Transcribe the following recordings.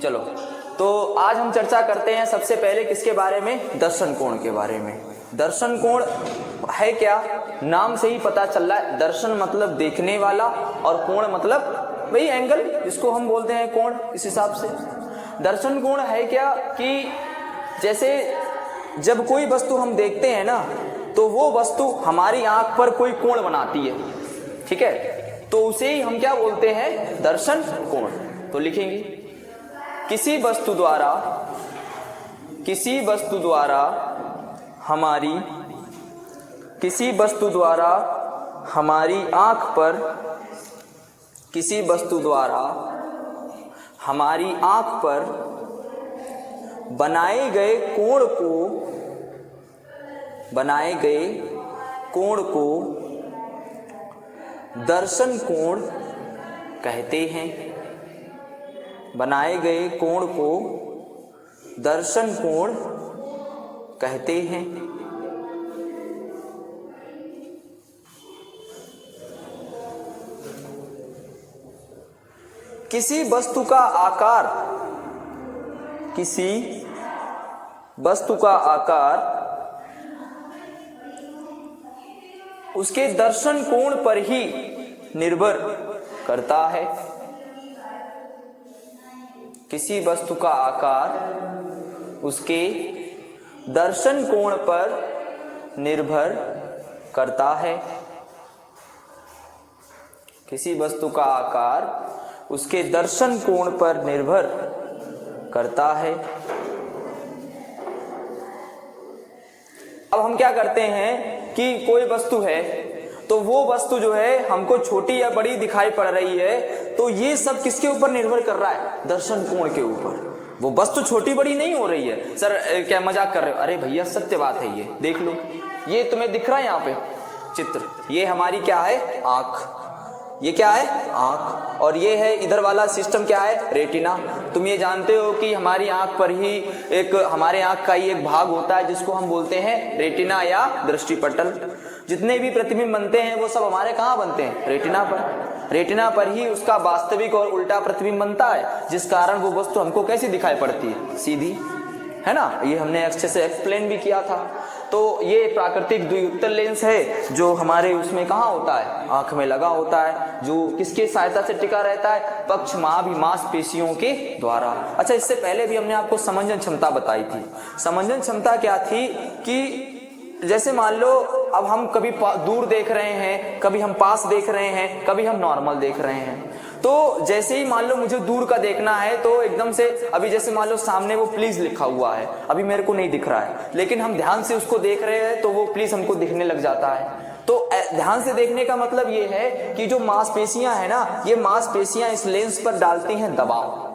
चलो, तो आज हम चर्चा करते हैं सबसे पहले किसके बारे में? दर्शन कोण के बारे में। दर्शन कोण है क्या? नाम से ही पता चल रहा है। दर्शन मतलब देखने वाला और कोण मतलब वही एंगल जिसको हम बोलते हैं कोण। इस हिसाब से दर्शन कोण है क्या कि जैसे जब कोई वस्तु हम देखते हैं ना, तो वो वस्तु हमारी आंख पर कोई कोण बनाती है, ठीक है, तो उसे ही हम क्या बोलते हैं? दर्शन कोण। तो लिखेंगे किसी वस्तु द्वारा हमारी आंख पर बनाए गए कोण को दर्शन कोण कहते हैं। बनाए गए कोण को दर्शन कोण कहते हैं। किसी वस्तु का आकार उसके दर्शन कोण पर ही निर्भर करता है। किसी वस्तु का आकार उसके दर्शन कोण पर निर्भर करता है। किसी वस्तु का आकार उसके दर्शन कोण पर निर्भर करता है। अब हम क्या करते हैं कि कोई वस्तु है, तो वो वस्तु जो है हमको छोटी या बड़ी दिखाई पड़ रही है, तो ये सब किसके ऊपर निर्भर कर रहा है? दर्शन कोण के ऊपर। वो वस्तु छोटी बड़ी नहीं हो रही है। सर क्या मजाक कर रहे हो? अरे भैया सत्य बात है, ये देख लो, ये तुम्हें दिख रहा है यहाँ पे चित्र, ये हमारी क्या है? आंख। ये क्या है? आंख। और ये है इधर वाला सिस्टम क्या है? रेटिना। तुम ये जानते हो कि हमारी आंख पर ही हमारे आंख का ही एक भाग होता है जिसको हम बोलते हैं रेटिना या दृष्टिपटल। जितने भी प्रतिबिंब बनते हैं वो सब हमारे कहाँ बनते हैं? रेटिना पर। रेटिना पर ही उसका वास्तविक और उल्टा प्रतिबिंब बनता है, जिस कारण वो वस्तु हमको कैसी दिखाई पड़ती है? सीधी, है ना। ये हमने अच्छे से एक्सप्लेन भी किया था। तो ये प्राकृतिक द्विउत्तल लेंस है जो हमारे उसमें कहाँ होता है? आंख में लगा होता है, जो किसके सहायता से टिका रहता है? पक्षमाभि मांसपेशियों के द्वारा। अच्छा, इससे पहले भी हमने आपको समंजन क्षमता बताई थी। समंजन क्षमता क्या थी कि जैसे मान लो अब हम कभी दूर देख रहे हैं, कभी हम पास देख रहे हैं, कभी हम नॉर्मल देख रहे हैं। तो जैसे ही मान लो मुझे दूर का देखना है, तो एकदम से अभी जैसे मान लो सामने वो प्लीज लिखा हुआ है, अभी मेरे को नहीं दिख रहा है, लेकिन हम ध्यान से उसको देख रहे हैं तो वो प्लीज हमको दिखने लग जाता है। तो ध्यान से देखने का मतलब ये है कि जो मांसपेशियां है ना, ये मांसपेशियां इस लेंस पर डालती हैं दबाव।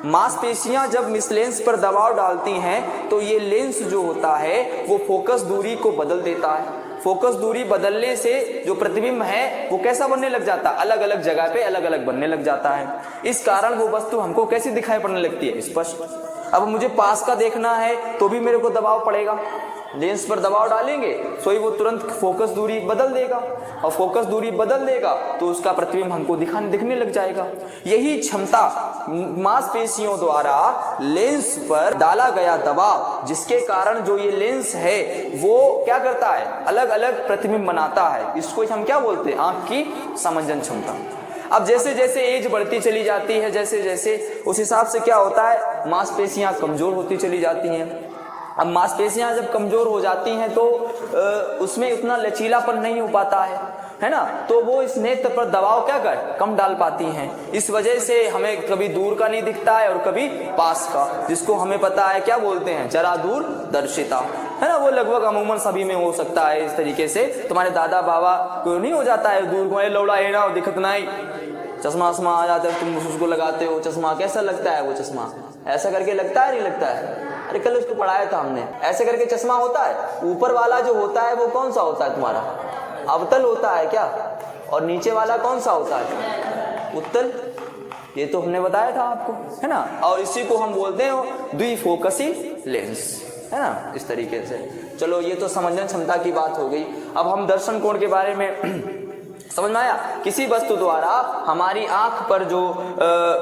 मांसपेशियां जब इस लेंस पर दबाव डालती हैं तो ये लेंस जो होता है वो फोकस दूरी को बदल देता है। फोकस दूरी बदलने से जो प्रतिबिंब है वो कैसा बनने लग जाता है? अलग अलग जगह पे अलग अलग बनने लग जाता है। इस कारण वो वस्तु हमको कैसी दिखाई पड़ने लगती है? स्पष्ट। अब मुझे पास का देखना है तो भी मेरे को दबाव पड़ेगा, लेंस पर दबाव डालेंगे तो ही वो तुरंत फोकस दूरी बदल देगा, और फोकस दूरी बदल देगा तो उसका प्रतिबिंब हमको दिखने लग जाएगा। यही क्षमता मांसपेशियों द्वारा लेंस पर डाला गया दबाव, जिसके कारण जो ये लेंस है वो क्या करता है? अलग अलग प्रतिबिंब बनाता है। इसको हम क्या बोलते हैं? आंख की समंजन क्षमता। अब जैसे जैसे एज बढ़ती चली जाती है, जैसे जैसे उस हिसाब से क्या होता है? मांसपेशियां कमजोर होती चली जाती हैं। अब मांसपेशियां जब कमजोर हो जाती हैं तो उसमें उतना लचीलापन नहीं हो पाता है ना, तो वो इस नेत्र पर दबाव क्या कम डाल पाती हैं। इस वजह से हमें कभी दूर का नहीं दिखता है और कभी पास का, जिसको हमें पता है क्या बोलते हैं? जरा दूर दर्शिता, है ना। वो लगभग अमूमन सभी में हो सकता है। इस तरीके से तुम्हारे दादा बाबा को नहीं हो जाता है दूर को, लौड़ा है ना दिखत नहीं, चश्मा वश्मा आ जाता है, तुम उसको लगाते हो चश्मा, कैसा लगता है वो चश्मा? ऐसा करके लगता है, नहीं लगता है? अरे कल उसको पढ़ाया था हमने, ऐसे करके चश्मा होता है। ऊपर वाला जो होता है वो कौन सा होता है तुम्हारा? अवतल होता है क्या? और नीचे वाला कौन सा होता है? उत्तल। ये तो हमने बताया था आपको, है ना। और इसी को हम बोलते हैं द्विफोकसी लेंस, है ना, इस तरीके से। चलो, ये तो समंजन क्षमता की बात हो गई। अब हम दर्शन कोण के बारे में समझ में आया? किसी वस्तु द्वारा हमारी आंख पर जो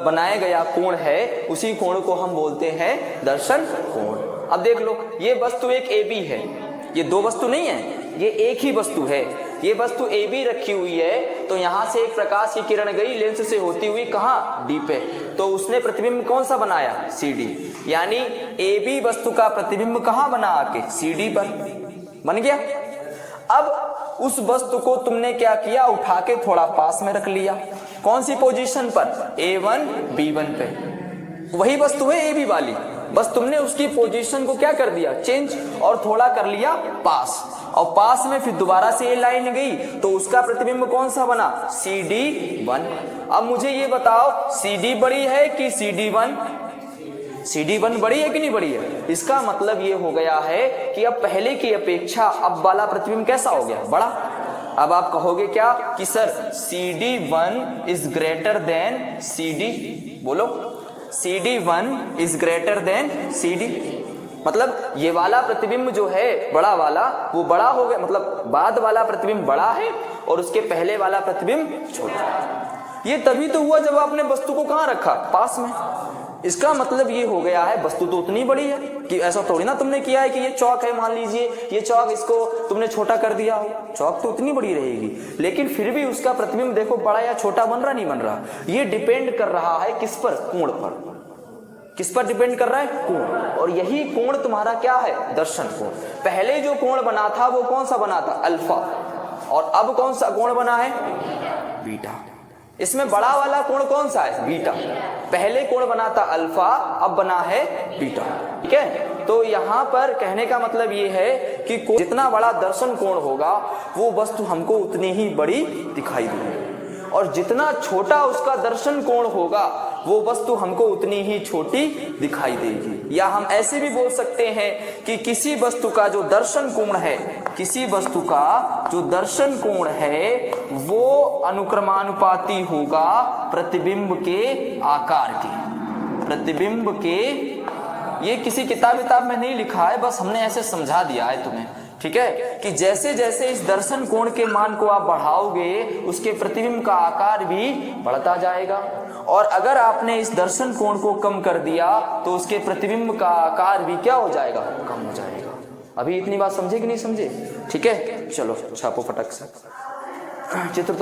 बनाया गया कोण है उसी कोण को हम बोलते हैं दर्शन कोण। अब देख लो, ये वस्तु एक AB है, ये दो वस्तु नहीं है, ये एक ही वस्तु है। ये वस्तु AB रखी हुई है, तो यहां से एक प्रकाश की किरण गई लेंस से होती हुई कहां? D पे, तो उसने प्रतिबिंब कौन सा बनाया? CD। यानी AB वस्तु का प्रतिबिंब कहां बना? आके CD पर बन गया। अब उस वस्तु को तुमने क्या किया? उठा के थोड़ा पास में रख लिया। कौन सी पोजीशन पर? A1 B1 पे। वही वस्तु है AB वाली, बस तुमने उसकी पोजीशन को क्या कर दिया? चेंज, और थोड़ा कर लिया पास, और पास में फिर दोबारा से ये लाइन गई तो उसका प्रतिबिंब कौन सा बना? CD1। अब मुझे ये बताओ, CD बड़ी है कि CD1? CD1 बड़ी है कि नहीं बड़ी है? इसका मतलब ये हो गया है कि अब पहले की अपेक्षा अब वाला प्रतिबिंब कैसा हो गया? बड़ा। अब आप कहोगे क्या कि sir CD1 is greater than CD? बोलो, CD1 is greater than CD। मतलब ये वाला प्रतिबिंब जो है बड़ा वाला, वो बड़ा हो गया, मतलब बाद वाला प्रतिबिंब बड़ा है और उसके पहले वाला प्रतिबिंब छोटा। ये तभी तो हुआ जब आपने वस्तु को कहां रखा? पास में। इसका मतलब ये हो गया है वस्तु तो उतनी बड़ी है कि ऐसा थोड़ी ना तुमने किया है कि ये चौक है, मान लीजिए ये चौक, इसको तुमने छोटा कर दिया हो, चौक तो उतनी बड़ी रहेगी, लेकिन फिर भी उसका प्रतिबिंब देखो बड़ा या छोटा बन रहा नहीं बन रहा। ये डिपेंड कर रहा है किस पर? कोण पर। किस पर डिपेंड कर रहा है? कोण। और यही कोण तुम्हारा क्या है? दर्शन कोण। पहले जो कोण बना था वो कौन सा बना था? अल्फा, और अब कौन सा कोण बना है? बीटा। इसमें बड़ा वाला कोण कौन सा है? बीटा। पहले कोण बना था अल्फा, अब बना है बीटा। ठीक है, तो यहां पर कहने का मतलब ये है कि जितना बड़ा दर्शन कोण होगा वो वस्तु हमको उतनी ही बड़ी दिखाई देगी, और जितना छोटा उसका दर्शन कोण होगा वो वस्तु हमको उतनी ही छोटी दिखाई देगी। या हम ऐसे भी बोल सकते हैं कि किसी वस्तु का जो दर्शन कोण है, किसी वस्तु का जो दर्शन कोण है वो अनुक्रमानुपाती होगा प्रतिबिंब के आकार के। प्रतिबिंब के, ये किसी किताब में नहीं लिखा है, बस हमने ऐसे समझा दिया है तुम्हें। ठीक है, कि जैसे जैसे इस दर्शन कोण के मान को आप बढ़ाओगे उसके प्रतिबिंब का आकार भी बढ़ता जाएगा, और अगर आपने इस दर्शन कोण को कम कर दिया तो उसके प्रतिबिंब का आकार भी क्या हो जाएगा? कम हो जाएगा। अभी इतनी बात समझे कि नहीं समझे? ठीक है, चलो छापो फटक से चित्र।